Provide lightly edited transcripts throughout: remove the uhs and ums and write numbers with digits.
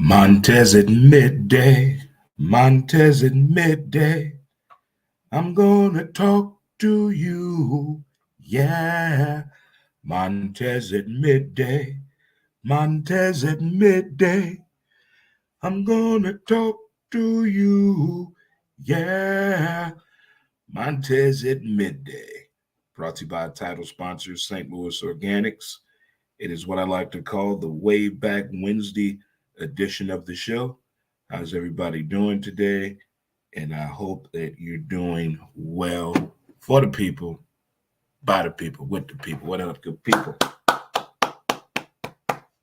Montez at midday, Montez at midday. I'm gonna talk to you, yeah. Montez at midday, Montez at midday. I'm gonna talk to you, yeah. Montez at midday. Brought to you by title sponsor St. Louis Organics. It is what I like to call the way back Wednesday edition of the show. How's everybody doing today? And I hope that you're doing well for the people, by the people, with the people. What up, good people?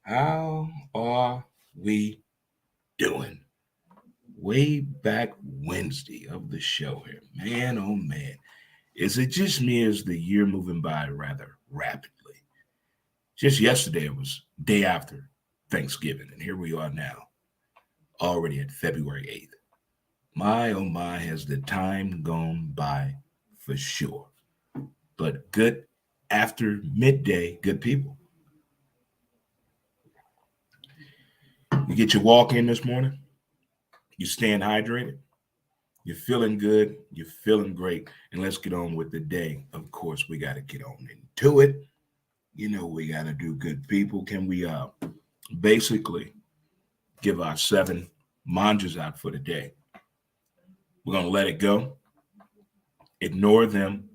How are we doing? Way back Wednesday of the show here. Man, oh man. Is it just me? Is the year moving by rather rapidly? Just yesterday, it was day after Thanksgiving, and here we are now, already at February 8th. My, oh my, has the time gone by for sure. But good after midday, good people. You get your walk in this morning, you're staying hydrated, you're feeling good, you're feeling great, and let's get on with the day. Of course, we got to get on into it. You know, we got to do good people. Can we basically give our 7 manjas out for the day? We're going to let it go, ignore them,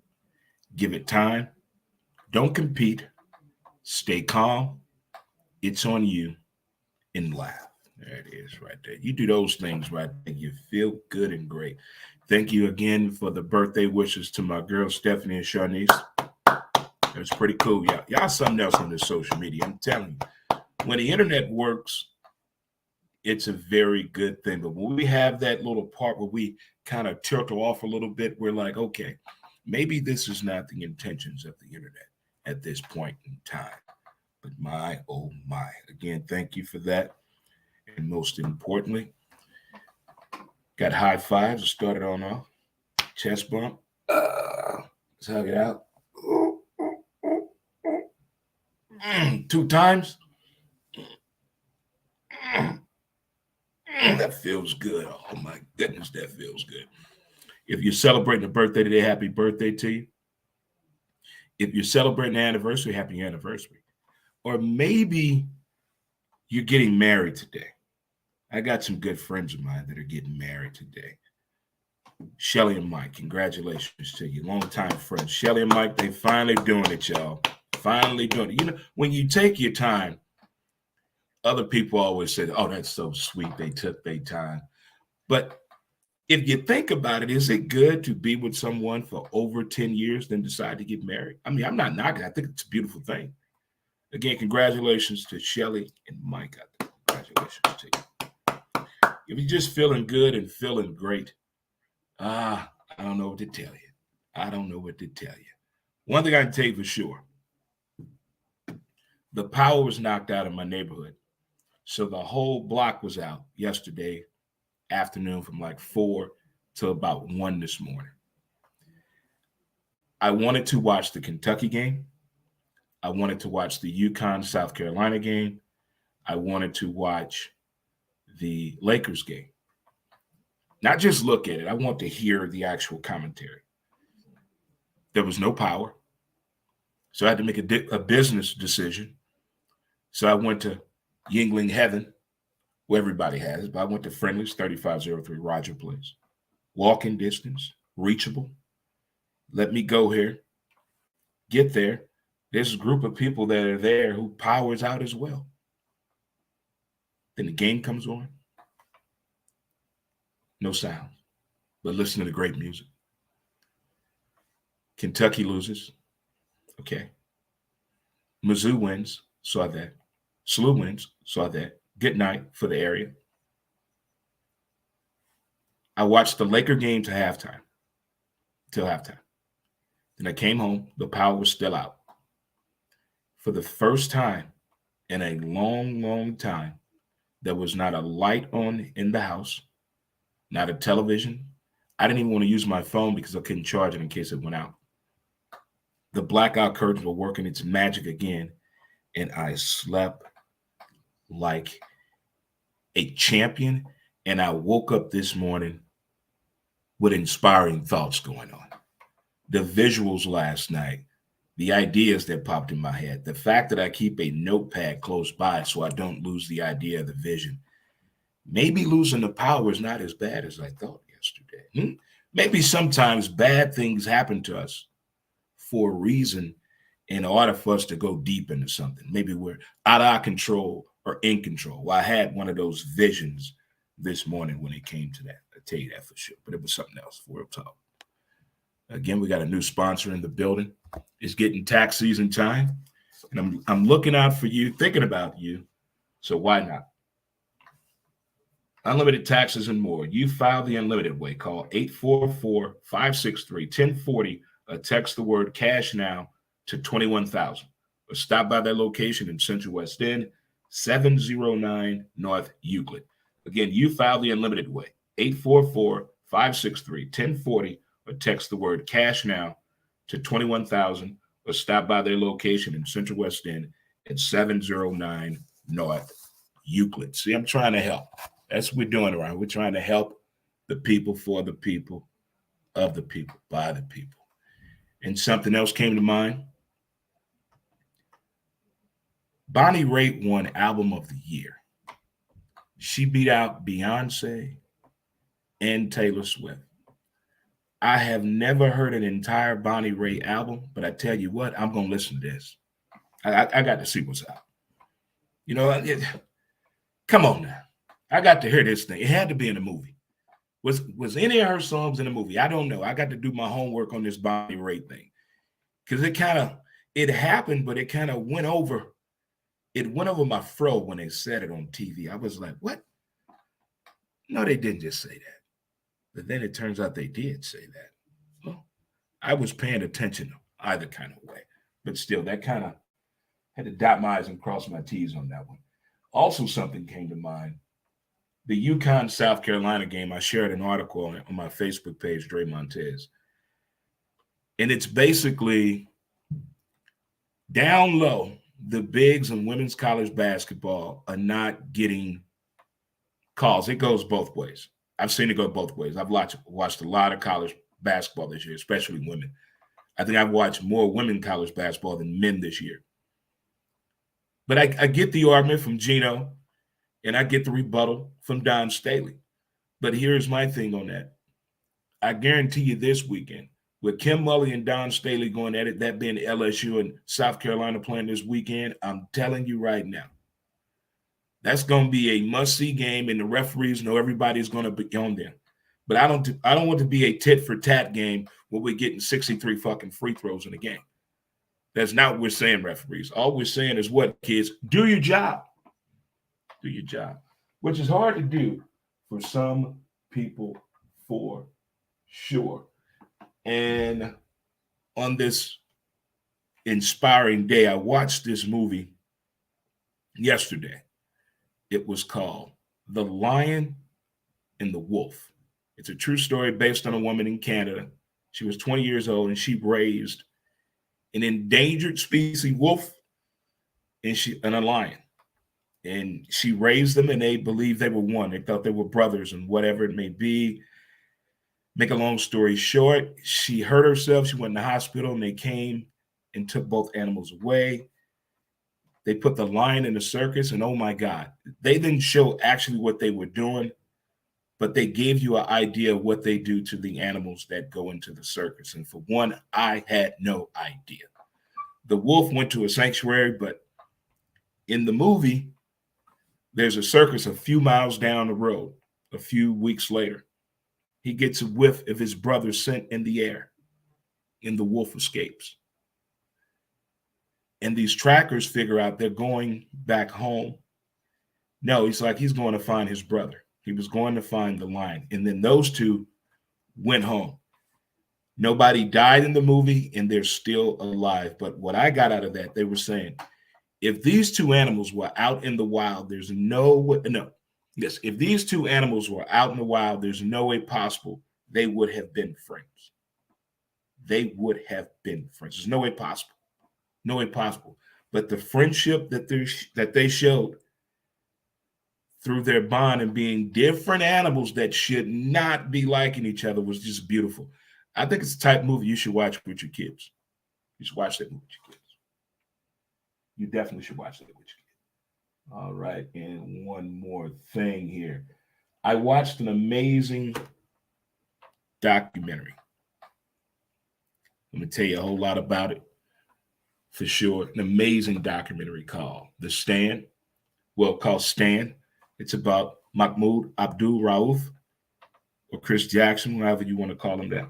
give it time, don't compete, stay calm, it's on you, and laugh. There it is right there. You do those things right there, you feel good and great. Thank you again for the birthday wishes to my girls, Stephanie and Sharnice. It was pretty cool. Y'all something else on this social media. I'm telling you, when the internet works, it's a very good thing. But when we have that little part where we kind of tilt off a little bit, we're like, okay, maybe this is not the intentions of the internet at this point in time. But my, oh my. Again, thank you for that. And most importantly, got high fives. Started on off. Chest bump. Let's hug it out. 2 times. That feels good. Oh my goodness, that feels good. If you're celebrating a birthday today, happy birthday to you. If you're celebrating an anniversary, happy anniversary. Or maybe you're getting married today. I got some good friends of mine that are getting married today. Shelly and Mike, congratulations to you. Longtime friends. Shelly and Mike, they finally doing it, y'all. Finally doing it. You know, when you take your time, other people always say, oh, that's so sweet. They took their time. But if you think about it, is it good to be with someone for over 10 years, then decide to get married? I mean, I'm not knocking. I think it's a beautiful thing. Again, congratulations to Shelly and Mike. Congratulations to you. If you're just feeling good and feeling great, I don't know what to tell you. I don't know what to tell you. One thing I can tell you for sure, the power was knocked out in my neighborhood. So the whole block was out yesterday afternoon from like 4 to about 1 this morning. I wanted to watch the Kentucky game. I wanted to watch the UConn South Carolina game. I wanted to watch the Lakers game. Not just look at it. I want to hear the actual commentary. There was no power. So I had to make a business decision. So I went to Yingling Heaven, where everybody has, but I went to Friendly's, 3503 Roger Place. Walking distance, reachable. Let me go here. Get there. There's a group of people that are there who powers out as well. Then the game comes on. No sound, but listen to the great music. Kentucky loses. Okay. Mizzou wins. Saw that. SLU wins. Saw that. Good night for the area. I watched the Laker game to halftime. Till halftime. Then I came home. The power was still out. For the first time in a long, long time, there was not a light on in the house, not a television. I didn't even want to use my phone because I couldn't charge it in case it went out. The blackout curtains were working its magic again, and I slept like a champion, and I woke up this morning with inspiring thoughts going on. The visuals last night, the ideas that popped in my head, the fact that I keep a notepad close by so I don't lose the idea of the vision. Maybe losing the power is not as bad as I thought yesterday. Maybe sometimes bad things happen to us for a reason in order for us to go deep into something. Maybe we're out of our control or in control. Well, I had one of those visions this morning when it came to that. I'll tell you that for sure. But it was something else for real talk. Again, we got a new sponsor in the building. It's getting tax season time. And I'm looking out for you, thinking about you. So why not? Unlimited taxes and more. You file the unlimited way. Call 844-563-1040 or text the word cash now to 21,000. Or stop by their location in Central West End, 709 North Euclid. Again, you file the unlimited way. 844-563-1040 or text the word cash now to 21,000 or stop by their location in Central West End at 709 North Euclid. See, I'm trying to help. That's what we're doing around. We're trying to help the people, for the people, of the people, by the people. And something else came to mind. Bonnie Raitt won Album of the Year. She beat out Beyonce and Taylor Swift. I have never heard an entire Bonnie Raitt album, but I tell you what, I'm going to listen to this. I got to see what's out. You know, come on now. I got to hear this thing. It had to be in the movie. Was any of her songs in the movie? I don't know. I got to do my homework on this Bonnie Raitt thing. Because it happened, but it kind of went over. It went over my fro when they said it on TV. I was like, what? No, they didn't just say that. But then it turns out they did say that. Well, I was paying attention either kind of way. But still, that kind of had to dot my I's and cross my T's on that one. Also, something came to mind. The UConn South Carolina game, I shared an article on my Facebook page, Dre Montez. And it's basically down low, the bigs in women's college basketball are not getting calls. It goes both ways. I've seen it go both ways. I've watched a lot of college basketball this year, especially women. I think I've watched more women college basketball than men this year. But I get the argument from Gino, and I get the rebuttal from Don Staley. But here's my thing on that. I guarantee you this weekend, with Kim Mully and Don Staley going at it, that being LSU and South Carolina playing this weekend, I'm telling you right now, that's going to be a must-see game, and the referees know everybody's going to be on there. But I don't want to be a tit-for-tat game where we're getting 63 fucking free throws in a game. That's not what we're saying, referees. All we're saying is what, kids? Do your job. Do your job, which is hard to do for some people for sure. And on this inspiring day, I watched this movie yesterday. It was called The Lion and the Wolf. It's a true story based on a woman in Canada. She was 20 years old and she raised an endangered species wolf and a lion. And she raised them, and they believed they were one. They thought they were brothers, and whatever it may be. Make a long story short, she hurt herself. She went in the hospital, and they came and took both animals away. They put the lion in the circus, and oh my God, they didn't show actually what they were doing, but they gave you an idea of what they do to the animals that go into the circus. And for one, I had no idea. The wolf went to a sanctuary, but in the movie, there's a circus a few miles down the road. A few weeks later, he gets a whiff of his brother's scent in the air, and the wolf escapes. And these trackers figure out they're going back home. No, he's going to find his brother. He was going to find the lion. And then those two went home. Nobody died in the movie, and they're still alive. But what I got out of that, they were saying, if these two animals were out in the wild, there's no way. No, yes. If these two animals were out in the wild, there's no way possible they would have been friends. They would have been friends. There's no way possible. No way possible. But the friendship that they showed through their bond and being different animals that should not be liking each other was just beautiful. I think it's the type of movie you should watch with your kids. You should watch that movie with your kids. You definitely should watch that with your kids. All right, and one more thing here. I watched an amazing documentary. Let me tell you a whole lot about it for sure. An amazing documentary called The Stand. Well, called Stand. It's about Mahmoud Abdul Rauf or Chris Jackson, however you want to call him that.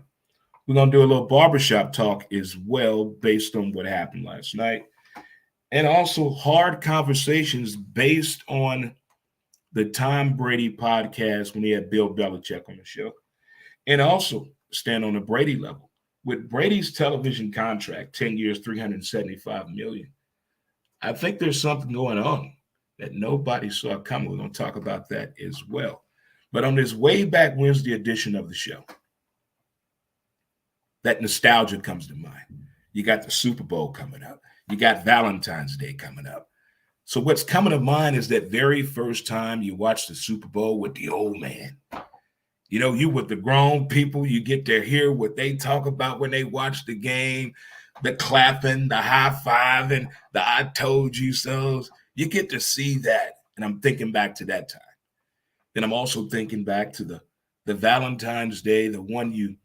We're going to do a little barbershop talk as well based on what happened last night. And also hard conversations based on the Tom Brady podcast when he had Bill Belichick on the show. And also stand on the Brady level. With Brady's television contract, 10 years, $375 million, I think there's something going on that nobody saw coming. We're going to talk about that as well. But on this way back Wednesday edition of the show, that nostalgia comes to mind. You got the Super Bowl coming up. You got Valentine's Day coming up. So what's coming to mind is that very first time you watched the Super Bowl with the old man. You know, you with the grown people, you get to hear what they talk about when they watch the game, the clapping, the high-fiving, the I told you so's. You get to see that. And I'm thinking back to that time. Then I'm also thinking back to the Valentine's Day, the one you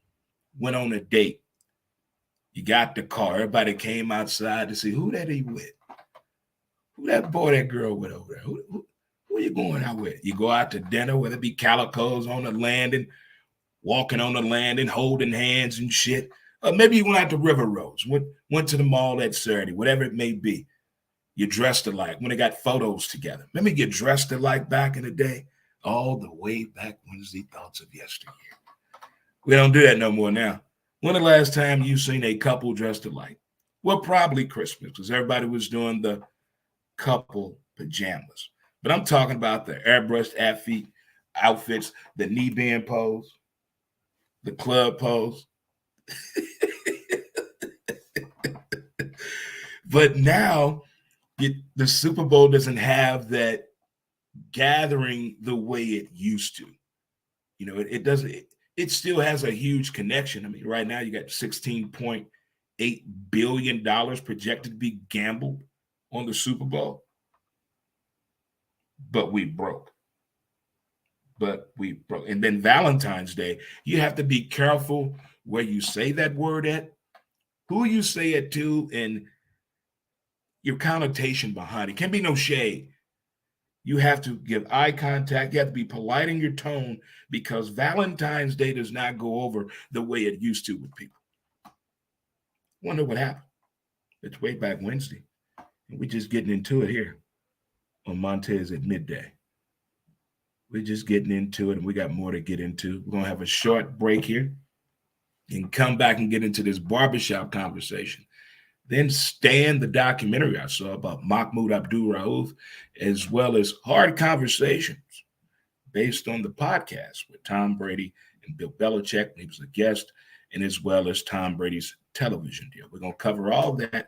went on a date. You got the car. Everybody came outside to see who that he with. Who that boy, that girl with over there? Who are you going out with? You go out to dinner, whether it be calicos on the landing, walking on the landing, holding hands and shit. Or maybe you went out to River Roads, went to the mall that Saturday, whatever it may be. You dressed alike when they got photos together. Remember you dressed alike back in the day? All the way back Wednesday thoughts of yesteryear. We don't do that no more now. When the last time you seen a couple dressed alike? Well, probably Christmas, because everybody was doing the couple pajamas. But I'm talking about the airbrushed outfits, the knee bend pose, the club pose. But now the Super Bowl doesn't have that gathering the way it used to. You know, it doesn't. It still has a huge connection. I mean, right now you got $16.8 billion projected to be gambled on the Super Bowl. But we broke. And then Valentine's Day, you have to be careful where you say that word at, who you say it to, and your connotation behind it. Can't be no shade. You have to give eye contact. You have to be polite in your tone because Valentine's Day does not go over the way it used to with people. Wonder what happened. It's way back Wednesday. And we're just getting into it here on Montez at midday. We're just getting into it, and we got more to get into. We're going to have a short break here and come back and get into this barbershop conversation. Then Stan, the documentary I saw about Mahmoud Abdul Rauf, as well as hard conversations based on the podcast with Tom Brady and Bill Belichick. He was a guest, and as well as Tom Brady's television deal. We're going to cover all that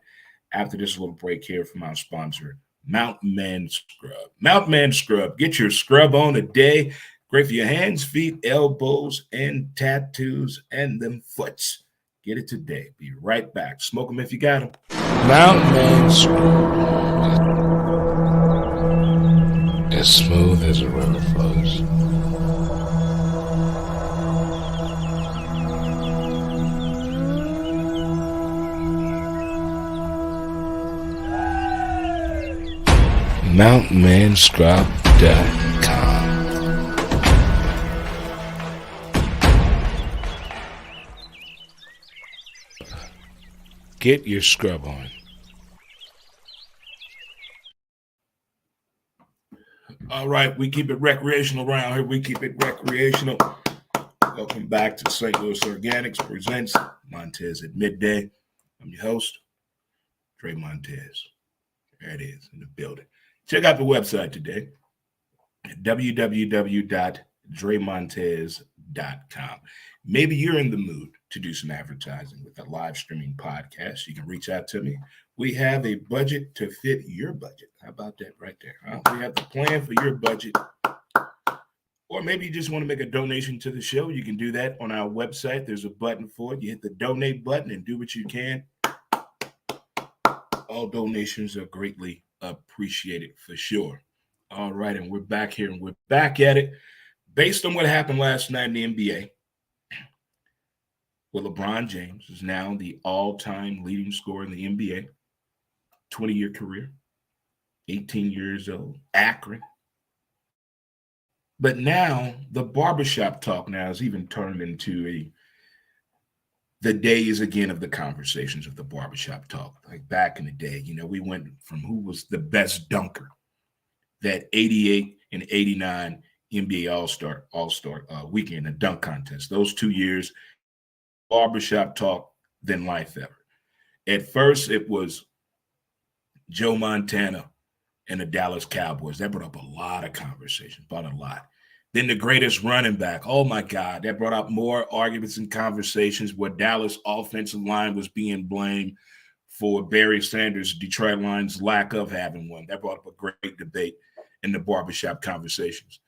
after this little break here from our sponsor, Mountain Man Scrub. Mountain Man Scrub. Get your scrub on today. Great for your hands, feet, elbows, and tattoos, and them foots. Get it today. Be right back. Smoke them if you got them. Mountain Man Scrub. As smooth as a river flows. MountainManScrub.com. Get your scrub on. All right, we keep it recreational around here. We keep it recreational. Welcome back to St. Louis Organics presents Montez at Midday. I'm your host, Dre Montez. There it is in the building. Check out the website today at www.dremontez.com. Maybe you're in the mood to do some advertising with a live streaming podcast. You can reach out to me. We have a budget to fit your budget. How about that right there? Huh? We have the plan for your budget Or maybe you just want to make a donation to the show. You can do that on our website. There's a button for it. You hit the donate button and do what you can. All donations are greatly appreciated for sure. All right, and we're back here and we're back at it. Based on what happened last night in the NBA, well, LeBron James is now the all-time leading scorer in the NBA, 20-year career, 18 years old, Akron. But now the barbershop talk now has even turned into the days again of the conversations of the barbershop talk. Like back in the day, we went from who was the best dunker, that 88 and 89 NBA All-Star weekend, a dunk contest. Those 2 years, barbershop talk than life ever. At first, it was Joe Montana and the Dallas Cowboys. That brought up a lot of conversations, brought a lot. Then the greatest running back. Oh, my God. That brought up more arguments and conversations where Dallas offensive line was being blamed for Barry Sanders, Detroit Lions' lack of having one. That brought up a great debate in the barbershop conversations.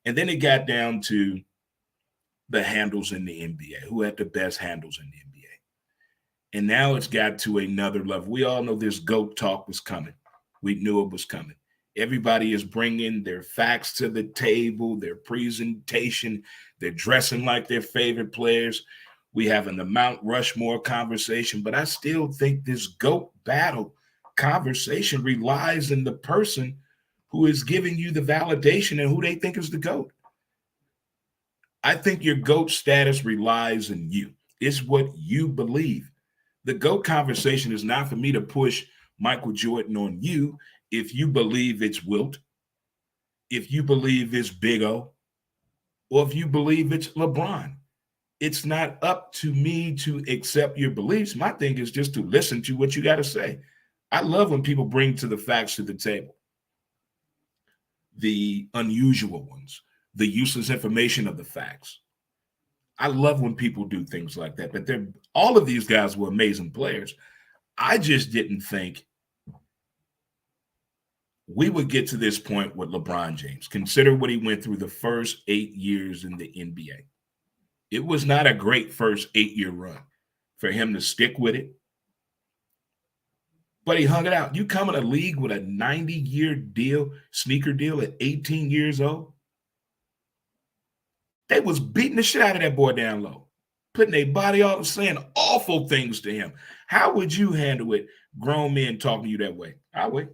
And then it got down to the handles in the NBA. Who had the best handles in the NBA? And now it's got to another level. We all know this GOAT talk was coming. We knew it was coming. Everybody is bringing their facts to the table, their presentation. They're dressing like their favorite players. We having the Mount Rushmore conversation, but I still think this GOAT battle conversation relies in the person who is giving you the validation and who they think is the GOAT. I think your GOAT status relies in you. It's what you believe. The GOAT conversation is not for me to push Michael Jordan on you if you believe it's Wilt, if you believe it's Big O, or if you believe it's LeBron. It's not up to me to accept your beliefs. My thing is just to listen to what you got to say. I love when people bring the facts to the table, the unusual ones, the useless information of the facts. I love when people do things like that. But all of these guys were amazing players. I just didn't think we would get to this point with LeBron James. Consider what he went through the first 8 years in the NBA. It was not a great first 8-year run for him to stick with it. But he hung it out. You come in a league with a 90-year deal, sneaker deal at 18 years old. They was beating the shit out of that boy down low, putting their body all, saying awful things to him. How would you handle it, grown men talking to you that way? I would.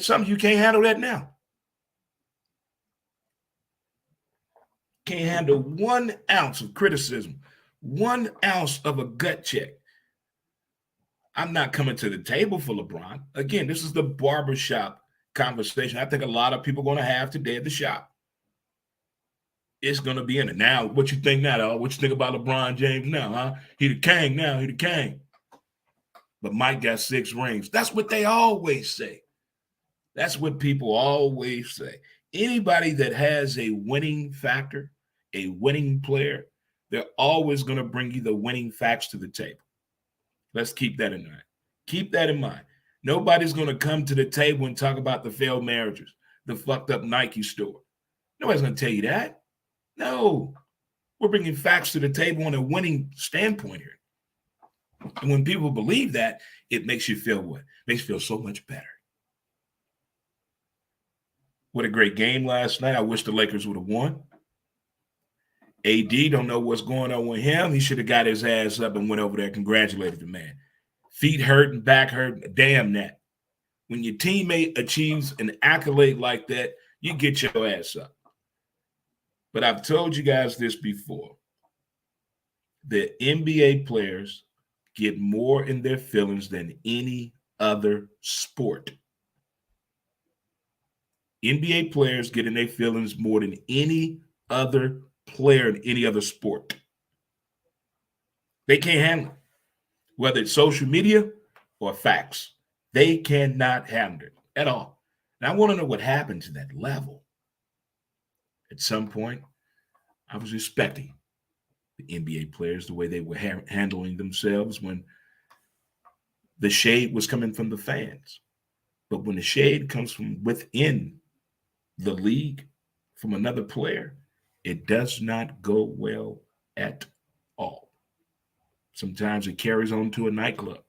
Some of you can't handle that now. Can't handle 1 ounce of criticism, 1 ounce of a gut check. I'm not coming to the table for LeBron. Again, this is the barbershop conversation I think a lot of people are going to have today at the shop. It's going to be in it. Now, what you think now, dog? What you think about LeBron James now, huh? He the king now. He the king. But Mike got 6 rings. That's what they always say. That's what people always say. Anybody that has a winning factor, a winning player, they're always going to bring you the winning facts to the table. Let's keep that in mind. Keep that in mind. Nobody's going to come to the table and talk about the failed marriages, the fucked up Nike store. Nobody's going to tell you that. No. We're bringing facts to the table on a winning standpoint here. And when people believe that, it makes you feel what? It makes you feel so much better. What a great game last night. I wish the Lakers would have won. AD don't know what's going on with him. He should have got his ass up and went over there and congratulated the man. Feet hurting, back hurting, damn that. When your teammate achieves an accolade like that, you get your ass up. But I've told you guys this before. The NBA players get more in their feelings than any other sport. NBA players get in their feelings more than any other player in any other sport. They can't handle it. Whether it's social media or facts, they cannot handle it at all. And I want to know what happened to that level. At some point, I was respecting the NBA players, the way they were handling themselves when the shade was coming from the fans. But when the shade comes from within the league, from another player, it does not go well at all. Sometimes it carries on to a nightclub.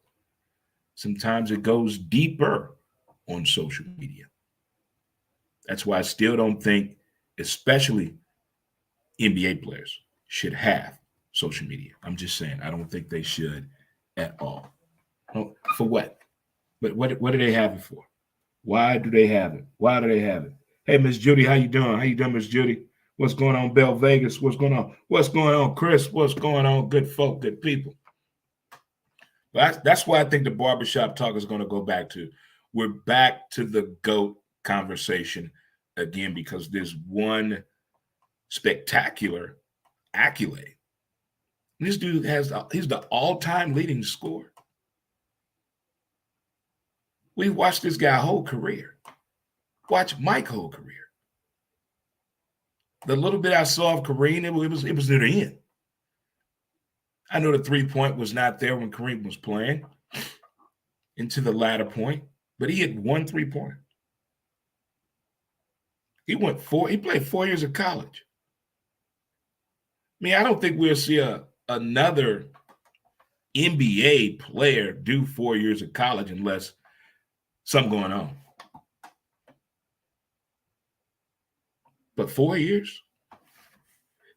Sometimes it goes deeper on social media. That's why I still don't think, especially NBA players, should have social media. I'm just saying, I don't think they should at all. For what? But what do they have it for? Why do they have it? Why do they have it? Hey, Miss Judy, how you doing? How you doing, Miss Judy? What's going on, Bell Vegas? What's going on? What's going on, Chris? What's going on, good folk, good people? That's why I think the barbershop talk is going to go back to. We're back to the GOAT conversation again because there's one spectacular accolade. This dude he's the all-time leading scorer. We watched this guy whole career. Watch Mike's whole career. The little bit I saw of Kareem, it was near the end. I know the 3-point was not there when Kareem was playing into the latter point, but he had one 3-pointer. He played 4 years of college. I mean, I don't think we'll see another NBA player do 4 years of college unless something going on. But 4 years?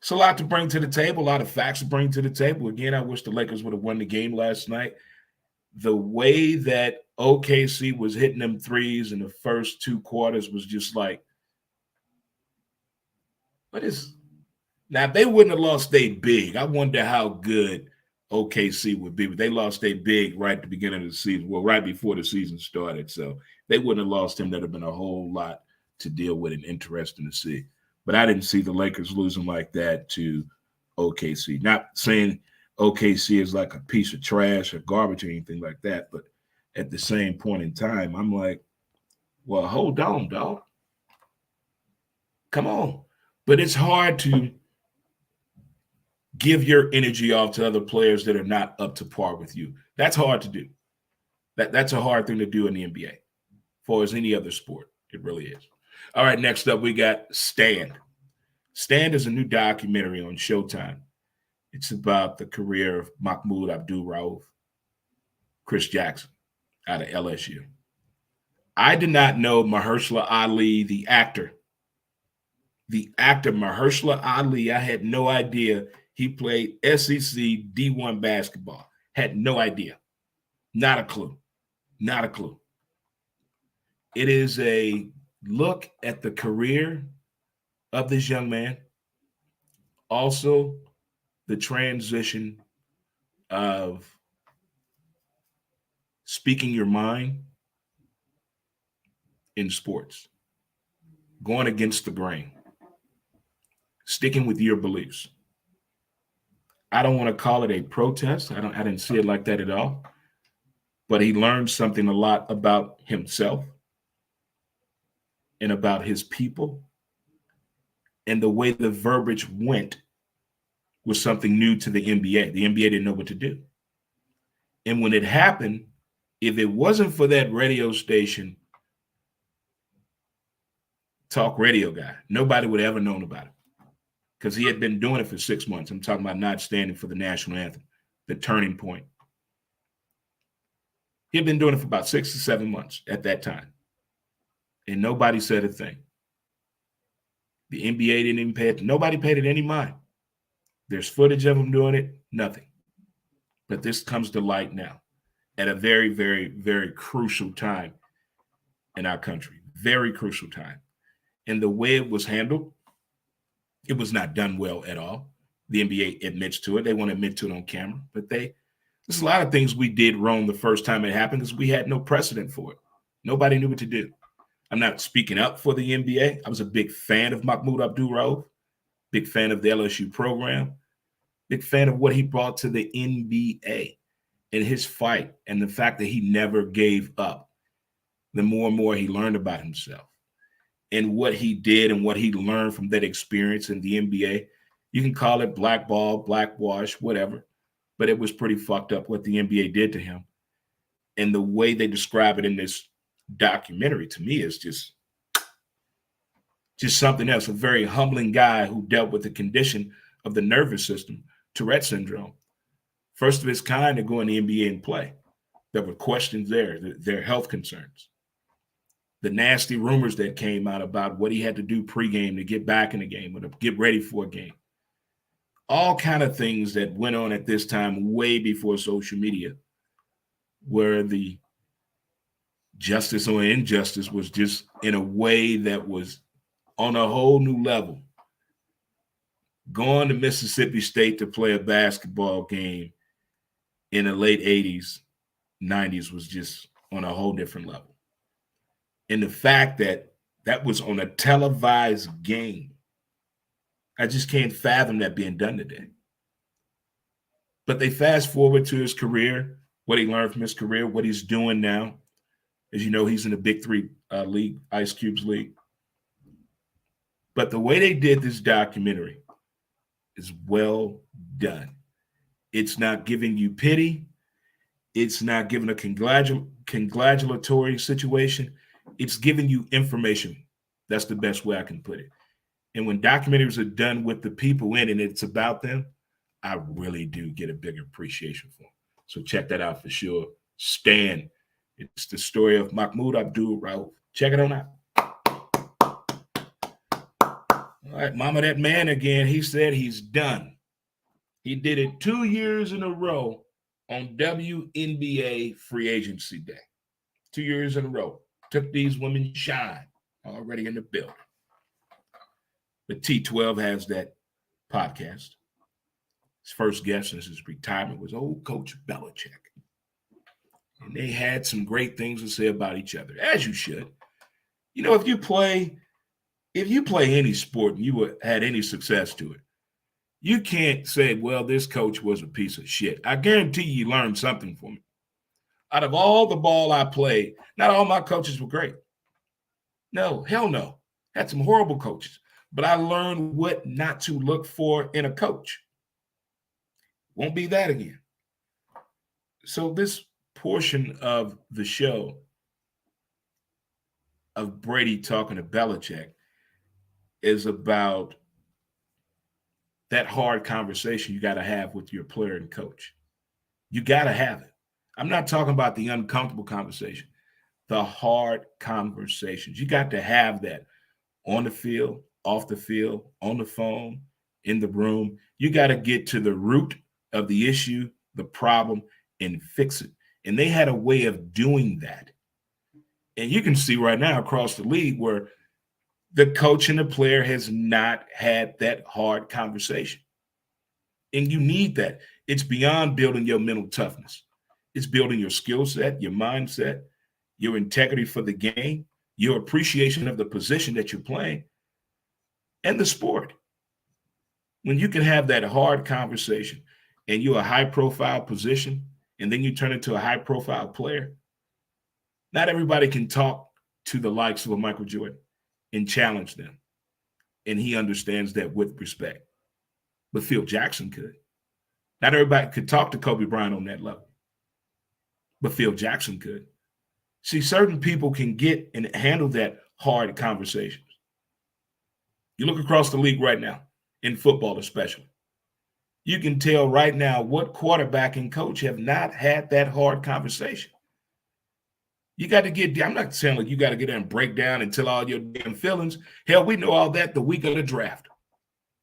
It's a lot to bring to the table, a lot of facts to bring to the table. Again, I wish the Lakers would have won the game last night. The way that OKC was hitting them threes in the first 2 quarters was just like, what is – now, if they wouldn't have lost their big, I wonder how good OKC would be. But they lost their big right at the beginning of the season, well, right before the season started. So they wouldn't have lost him. That would have been a whole lot to deal with and interesting to see. But I didn't see the Lakers losing like that to OKC. Not saying OKC is like a piece of trash or garbage or anything like that, but at the same point in time, I'm like, well, hold on, dog. Come on. But it's hard to give your energy off to other players that are not up to par with you. That's hard to do. That's a hard thing to do in the NBA, for as any other sport. It really is. All right, next up, we got Stand. Stand is a new documentary on Showtime. It's about the career of Mahmoud Abdul-Rauf, Chris Jackson out of LSU. I did not know Mahershala Ali, the actor. The actor Mahershala Ali, I had no idea he played SEC D1 basketball. Had no idea. Not a clue. Not a clue. It is a look at the career of this young man. Also, the transition of speaking your mind in sports, going against the grain, sticking with your beliefs. I don't want to call it a protest. I didn't see it like that at all. But he learned something a lot about himself and about his people. And the way the verbiage went was something new to the NBA. The NBA didn't know what to do. And when it happened, if it wasn't for that radio station, talk radio guy, nobody would have ever known about it because he had been doing it for 6 months. I'm talking about not standing for the national anthem, the turning point. He had been doing it for about 6 to 7 months at that time. And nobody said a thing. The NBA didn't even pay it. Nobody paid it any mind. There's footage of him doing it, nothing. But this comes to light now at a very, very, very crucial time in our country. Very crucial time. And the way it was handled, it was not done well at all. The NBA admits to it. They won't admit to it on camera. But there's a lot of things we did wrong the first time it happened because we had no precedent for it. Nobody knew what to do. I'm not speaking up for the NBA. I was a big fan of Mahmoud Abdul-Rauf, big fan of the LSU program, big fan of what he brought to the NBA and his fight and the fact that he never gave up. The more and more he learned about himself and what he did and what he learned from that experience in the NBA. You can call it blackball, blackwash, whatever, but it was pretty fucked up what the NBA did to him. And the way they describe it in this documentary to me is just Just something else, a very humbling guy who dealt with the condition of the nervous system, Tourette syndrome. First of its kind to go in the NBA and play. There were questions there, their health concerns. The nasty rumors that came out about what he had to do pregame to get back in the game or to get ready for a game. All kind of things that went on at this time way before social media, where the justice or injustice was just in a way that was on a whole new level. Going to Mississippi State to play a basketball game in the late 80s, 90s was just on a whole different level. And the fact that that was on a televised game, I just can't fathom that being done today. But they fast forward to his career, what he learned from his career, what he's doing now. As you know, he's in the Big Three league, Ice Cube's league. But the way they did this documentary is well done. It's not giving you pity. It's not giving a congratulatory situation. It's giving you information. That's the best way I can put it. And when documentaries are done with the people in and it's about them, I really do get a bigger appreciation for them. So check that out for sure. Stan. It's the story of Mahmoud Abdul Rauf. Check it on out. All right, Mama, that man again, he said he's done. He did it 2 years in a row on WNBA Free Agency Day. 2 years in a row. Took these women shine already in the building. But T12 has that podcast. His first guest since his retirement was old Coach Belichick. And they had some great things to say about each other, as you should. You know, if you play any sport and you had any success to it, you can't say, well, this coach was a piece of shit. I guarantee you learned something from it. Out of all the ball I played, not all my coaches were great. No, hell no. Had some horrible coaches. But I learned what not to look for in a coach. Won't be that again. So this portion of the show of Brady talking to Belichick is about that hard conversation you got to have with your player and coach. You got to have it. I'm not talking about the uncomfortable conversation, the hard conversations. You got to have that on the field, off the field, on the phone, in the room. You got to get to the root of the issue, the problem, and fix it. And they had a way of doing that. And you can see right now across the league where the coach and the player has not had that hard conversation. And you need that. It's beyond building your mental toughness. It's building your skill set, your mindset, your integrity for the game, your appreciation of the position that you're playing, and the sport. When you can have that hard conversation and you're a high-profile position, and then you turn into a high-profile player, not everybody can talk to the likes of a Michael Jordan and challenge them. And he understands that with respect. But Phil Jackson could. Not everybody could talk to Kobe Bryant on that level. But Phil Jackson could. See, certain people can get and handle that hard conversations. You look across the league right now, in football especially. You can tell right now what quarterback and coach have not had that hard conversation. You got to get, I'm not saying like you got to get there and break down and tell all your damn feelings. Hell, we know all that the week of the draft.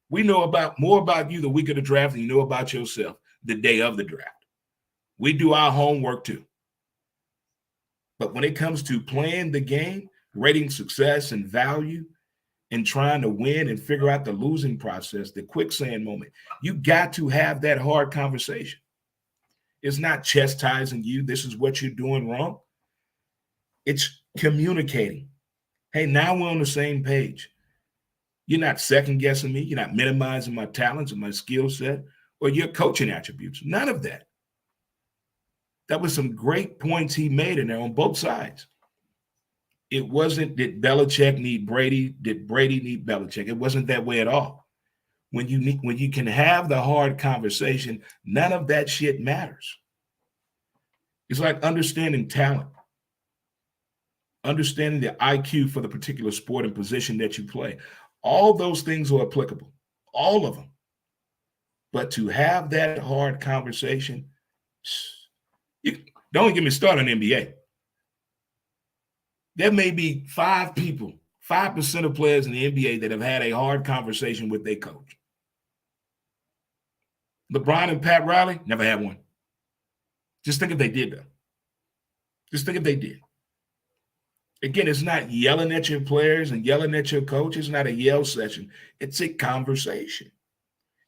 We know about more about you the week of the draft than you know about yourself the day of the draft. We do our homework too. But when it comes to playing the game, rating success and value, and trying to win and figure out the losing process, the quicksand moment, you got to have that hard conversation. It's not chastising you. This is what you're doing wrong. It's communicating. Hey, now we're on the same page. You're not second guessing me. You're not minimizing my talents and my skill set or your coaching attributes. None of that. That was some great points he made in there on both sides. It wasn't, did Belichick need Brady? Did Brady need Belichick? It wasn't that way at all. When you can have the hard conversation, none of that shit matters. It's like understanding talent. understanding the IQ for the particular sport and position that you play. All those things are applicable, all of them. But to have that hard conversation, don't get me started on the NBA. There may be 5 people, 5% of players in the NBA that have had a hard conversation with their coach. LeBron and Pat Riley never had one. Just think if they did, though. Just think if they did. Again, it's not yelling at your players and yelling at your coach. It's not a yell session. It's a conversation.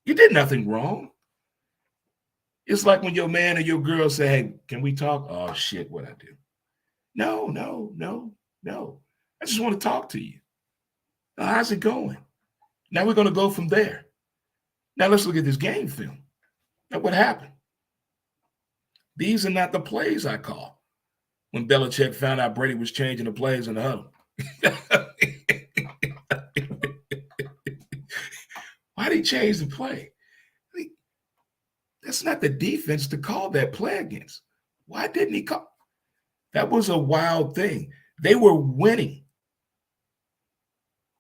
You did nothing wrong. It's like when your man or your girl say, hey, can we talk? Oh, shit, what I do? No. I just want to talk to you. How's it going? Now we're going to go from there. Now let's look at this game film. Now what happened? These are not the plays I call when Belichick found out Brady was changing the plays in the huddle. Why did he change the play? That's not the defense to call that play against. Why didn't he call? That was a wild thing. They were winning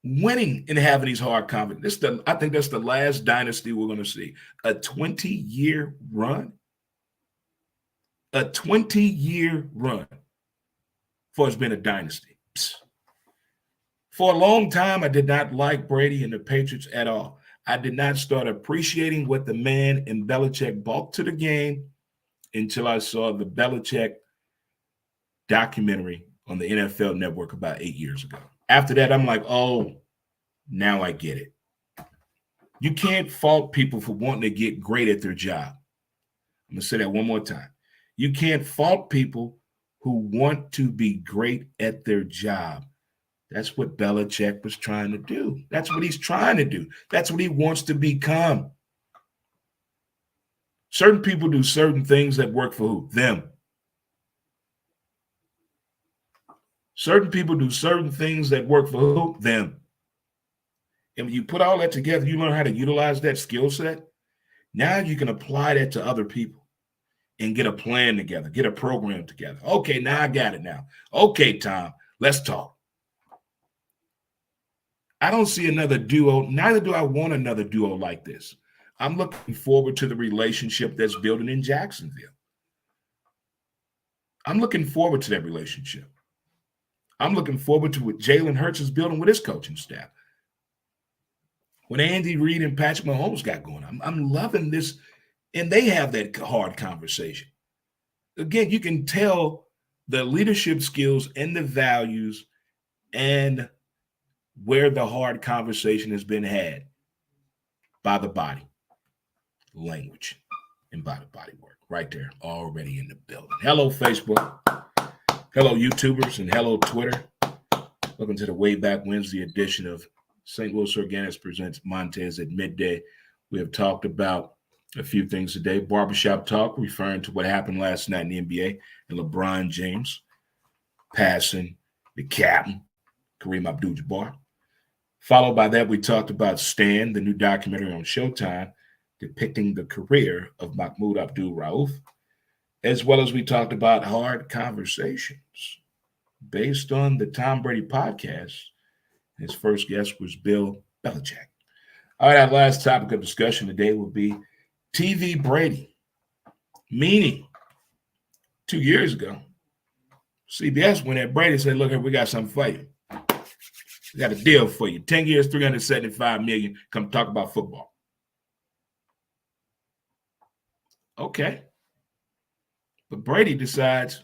and having these hard conversations. I think that's the last dynasty we're going to see. A 20-year run. A 20-year run for it's been a dynasty. Psst. For a long time, I did not like Brady and the Patriots at all. I did not start appreciating what the man in Belichick brought to the game until I saw the Belichick documentary on the NFL Network about 8 years ago. After that, I'm like, oh, now I get it. You can't fault people for wanting to get great at their job. I'm going to say that one more time. You can't fault people who want to be great at their job. That's what Belichick was trying to do. That's what he's trying to do. That's what he wants to become. Certain people do certain things that work for who? Them. Certain people do certain things that work for who? Them. And when you put all that together, you learn how to utilize that skill set. Now you can apply that to other people and get a plan together, get a program together. Okay, now I got it now. Okay, Tom, let's talk. I don't see another duo. Neither do I want another duo like this. I'm looking forward to the relationship that's building in Jacksonville. I'm looking forward to that relationship. I'm looking forward to what Jalen Hurts is building with his coaching staff. When Andy Reid and Patrick Mahomes got going, I'm loving this. And they have that hard conversation. Again, you can tell the leadership skills and the values and where the hard conversation has been had by the body, language, and by the body work. Right there, already in the building. Hello, Facebook. Hello, YouTubers, and hello, Twitter. Welcome to the Way Back Wednesday edition of St. Louis Organics presents Montez at midday. We have talked about a few things today. Barbershop talk, referring to what happened last night in the NBA and LeBron James passing the captain, Kareem Abdul-Jabbar. Followed by that, we talked about Stan, the new documentary on Showtime, depicting the career of Mahmoud Abdul-Rauf, as well as we talked about hard conversations based on the Tom Brady podcast. His first guest was Bill Belichick. All right, our last topic of discussion today will be TV Brady, meaning 2 years ago, CBS went at Brady and said, look, we got something for you. We got a deal for you. 10 years, $375 million. Come talk about football. Okay. But Brady decides,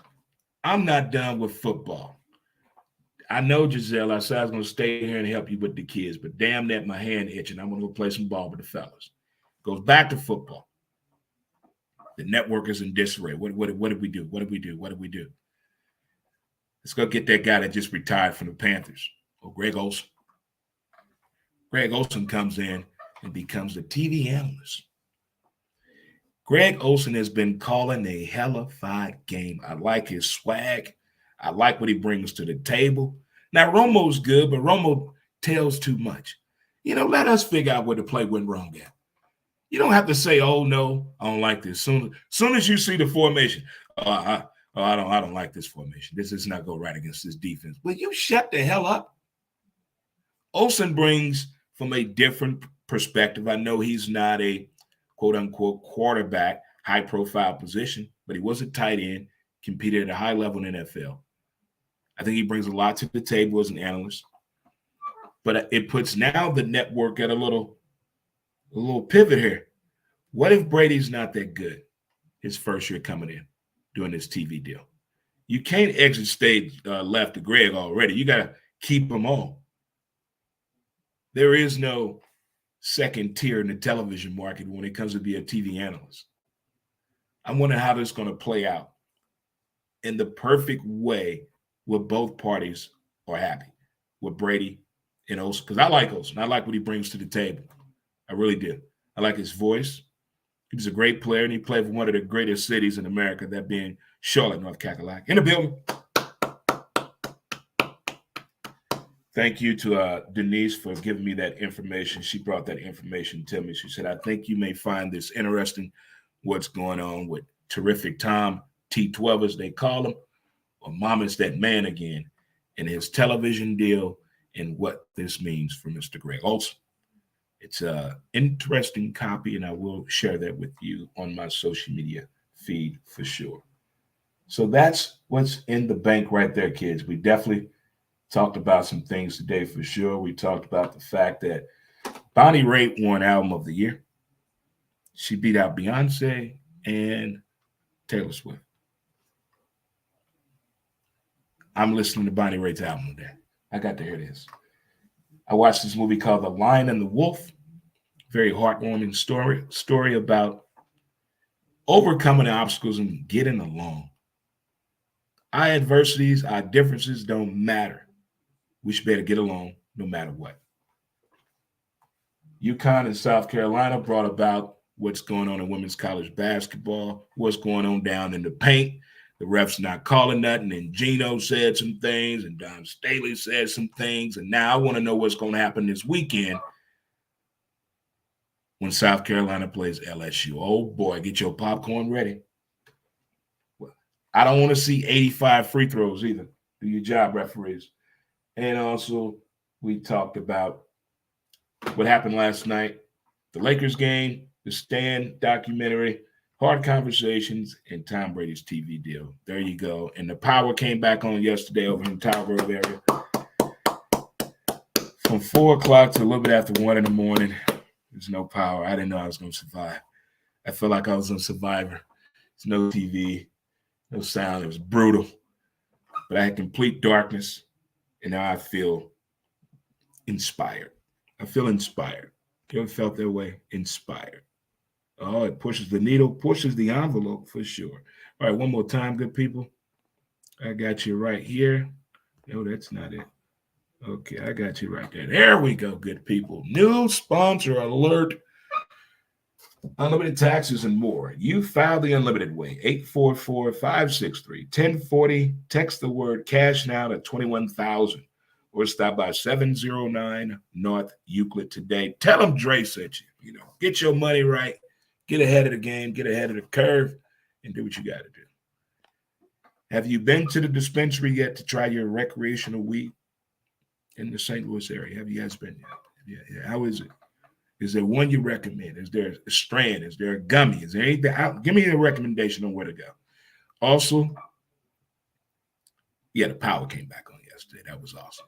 I'm not done with football. I know, Giselle, I said I was going to stay here and help you with the kids, but damn that, my hand itching. I'm going to go play some ball with the fellas. Goes back to football. The network is in disarray. What did we do? What did we do? Let's go get that guy that just retired from the Panthers. Greg Olsen. Greg Olsen comes in and becomes the TV analyst. Greg Olsen has been calling a hellified game. I like his swag. I like what he brings to the table. Now, Romo's good, but Romo tells too much. Let us figure out where the play went wrong at. You don't have to say, oh, no, I don't like this. Soon as you see the formation, Oh, I don't like this formation. This does not go right against this defense. Will you shut the hell up? Olsen brings from a different perspective. I know he's not a quote unquote quarterback, high profile position, but he was a tight end, competed at a high level in the NFL. I think he brings a lot to the table as an analyst. But it puts now the network at a little pivot here. What if Brady's not that good his first year coming in doing this TV deal? You can't exit stage left to Greg already. You got to keep them on. There is no second tier in the television market when it comes to be a TV analyst. I wonder how this is going to play out in the perfect way where both parties are happy with Brady and Olsen. Because I like Olsen. I like what he brings to the table. I really do. I like his voice. He was a great player, and he played for one of the greatest cities in America, that being Charlotte, North Carolina. In the building. Thank you to Denise for giving me that information. She brought that information to me. She said, I think you may find this interesting, what's going on with Terrific Tom, T12 as they call him, or Mama's That Man Again, and his television deal and what this means for Mr. Greg Olsen. It's an interesting copy, and I will share that with you on my social media feed for sure. So that's what's in the bank right there, kids. We definitely talked about some things today for sure. We talked about the fact that Bonnie Raitt won Album of the Year. She beat out Beyonce and Taylor Swift. I'm listening to Bonnie Raitt's album today. I got to hear this. I watched this movie called The Lion and the Wolf. Very heartwarming story about overcoming obstacles and getting along. Our adversities, our differences don't matter. We should better get along no matter what. UConn and South Carolina brought about what's going on in women's college basketball, what's going on down in the paint. The refs not calling nothing, and Gino said some things, and Don Staley said some things, and now I want to know what's going to happen this weekend when South Carolina plays LSU. Oh, boy, get your popcorn ready. I don't want to see 85 free throws either. Do your job, referees. And also, we talked about what happened last night, the Lakers game, the Stan documentary, hard conversations, and Tom Brady's TV deal. There you go. And the power came back on yesterday over in Tower Grove area. From 4 o'clock to a little bit after 1 in the morning, there's no power. I didn't know I was going to survive. I felt like I was on Survivor. There's no TV, no sound. It was brutal. But I had complete darkness, and now I feel inspired. I feel inspired. You ever felt that way? Inspired. Oh, it pushes the needle, pushes the envelope for sure. All right, one more time, good people. I got you right here. No, that's not it. Okay, I got you right there. There we go, good people. New sponsor alert. Unlimited taxes and more. You file the unlimited way. 844-563-1040. Text the word cash now to 21,000. Or stop by 709 North Euclid today. Tell them Dre sent you. You know, get your money right. Get ahead of the game. Get ahead of the curve. And do what you got to do. Have you been to the dispensary yet to try your recreational weed in the St. Louis area? Have you guys been yet? Yeah. How is it? Is there one you recommend? Is there a strand? Is there a gummy? Is there anything? Give me a recommendation on where to go. Also, the power came back on yesterday. That was awesome.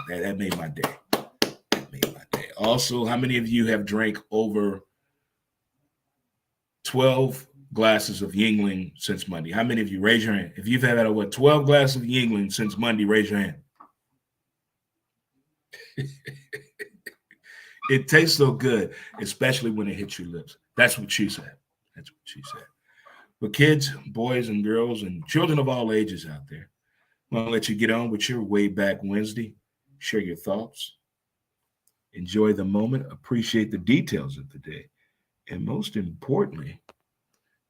That made my day. That made my day. Also, how many of you have drank over 12 glasses of Yingling since Monday? How many of you? Raise your hand. If you've had over 12 glasses of Yingling since Monday, raise your hand. It tastes so good, especially when it hits your lips. That's what she said. That's what she said. But kids, boys and girls, and children of all ages out there, I want to let you get on with your Way Back Wednesday. Share your thoughts. Enjoy the moment. Appreciate the details of the day. And most importantly,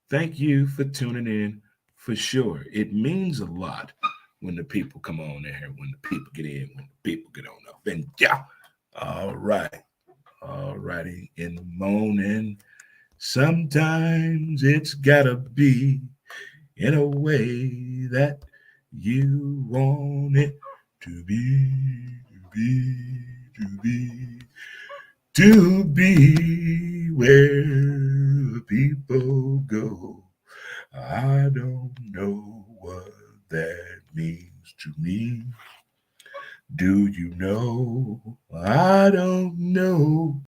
thank you for tuning in for sure. It means a lot when the people come on there, when the people get in, when the people get on up. And yeah, all right. All righty, in the morning, sometimes it's gotta be in a way that you want it to be, to be, to be, to be where people go. I don't know what that means to me. Do you know? I don't know.